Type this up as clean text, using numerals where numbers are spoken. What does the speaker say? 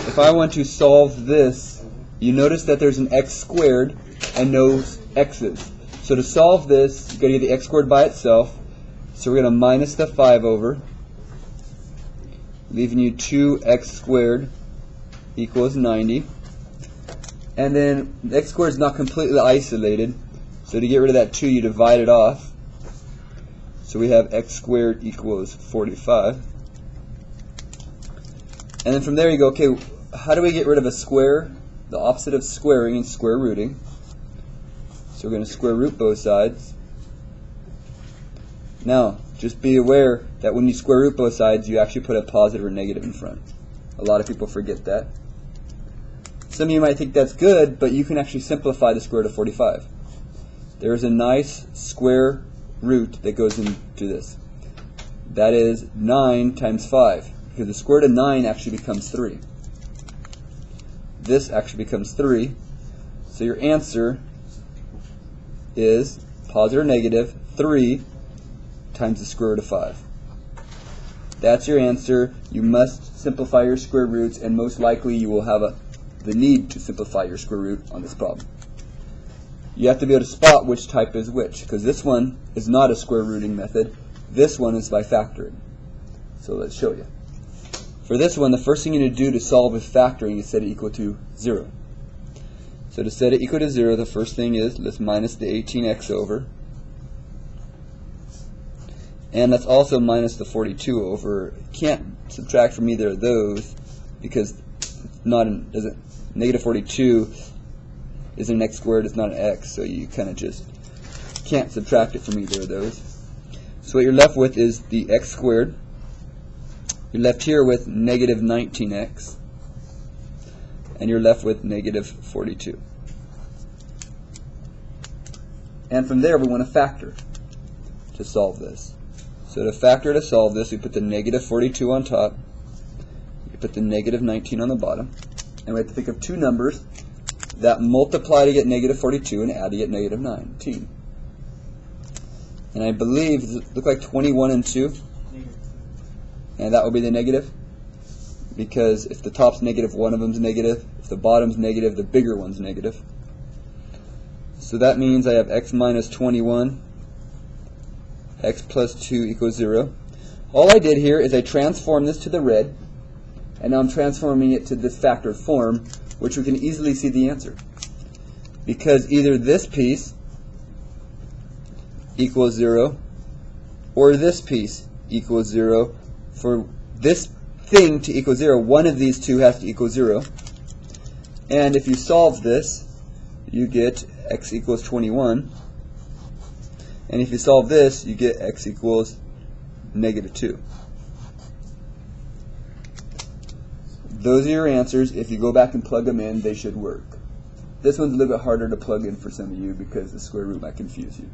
if I want to solve this, you notice that there's an x squared and no x's. So to solve this, you've got to get the x squared by itself. So we're going to minus the 5 over, leaving you 2x squared equals 90. And then the x squared is not completely isolated, so to get rid of that 2, you divide it off. So we have x squared equals 45. And then from there you go, okay, how do we get rid of a square? The opposite of squaring is square rooting. So we're going to square root both sides. Now, just be aware that when you square root both sides, you actually put a positive or negative in front. A lot of people forget that. Some of you might think that's good, but you can actually simplify the square root of 45. There is a nice square root that goes into this. That is 9 times 5, because the square root of 9 actually becomes 3. This actually becomes 3. So your answer is positive or negative 3 times the square root of 5. That's your answer. You must simplify your square roots, and most likely you will have the need to simplify your square root on this problem. You have to be able to spot which type is which, because this one is not a square rooting method. This one is by factoring. So let's show you. For this one, the first thing you need to do to solve with factoring is set it equal to 0. So to set it equal to 0, the first thing is let's minus the 18x over. And let's also minus the 42 over. Can't subtract from either of those because negative 42 is an x squared, it's not an x, so you kind of just can't subtract it from either of those. So what you're left with is the x squared. You're left here with negative 19x, and you're left with negative 42. And from there we want to factor to solve this. So to solve this, we put the negative 42 on top, you put the negative 19 on the bottom, and we have to think of two numbers that multiply to get negative 42 and add to get negative 19. And I believe, does it look like 21 and 2? And that will be the negative? Because if the top's negative, one of them's negative. If the bottom's negative, the bigger one's negative. So that means I have x minus 21, x plus 2 equals 0. All I did here is I transformed this to the red, and now I'm transforming it to this factored form, which we can easily see the answer. Because either this piece equals 0, or this piece equals 0. For this thing to equal 0, one of these two has to equal 0. And if you solve this, you get x equals 21. And if you solve this, you get x equals negative 2. Those are your answers. If you go back and plug them in, they should work. This one's a little bit harder to plug in for some of you because the square root might confuse you.